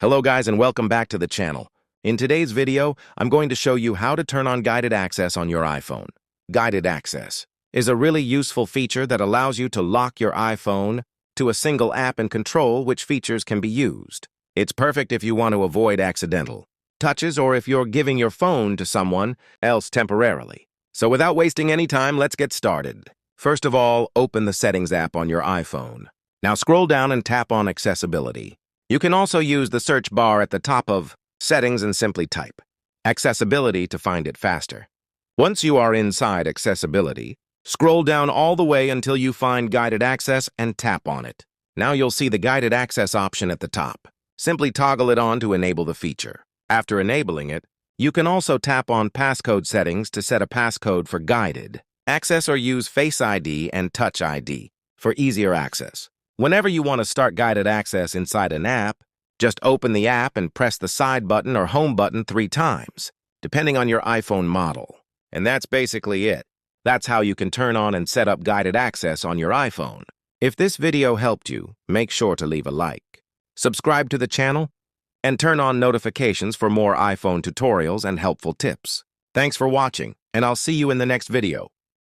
Hello guys and welcome back to the channel. In today's video, I'm going to show you how to turn on guided access on your iPhone. Guided access is a really useful feature that allows you to lock your iPhone to a single app and control which features can be used. It's perfect if you want to avoid accidental touches or if you're giving your phone to someone else temporarily. So without wasting any time, let's get started. First of all, open the Settings app on your iPhone. Now scroll down and tap on Accessibility. You can also use the search bar at the top of Settings and simply type Accessibility to find it faster. Once you are inside Accessibility, scroll down all the way until you find Guided Access and tap on it. Now you'll see the Guided Access option at the top. Simply toggle it on to enable the feature. After enabling it, you can also tap on Passcode settings to set a passcode for guided access or use Face ID and Touch ID for easier access. Whenever you want to start guided access inside an app, just open the app and press the side button or home button 3 times, depending on your iPhone model. And that's basically it. That's how you can turn on and set up guided access on your iPhone. If this video helped you, make sure to leave a like, subscribe to the channel, and turn on notifications for more iPhone tutorials and helpful tips. Thanks for watching, and I'll see you in the next video.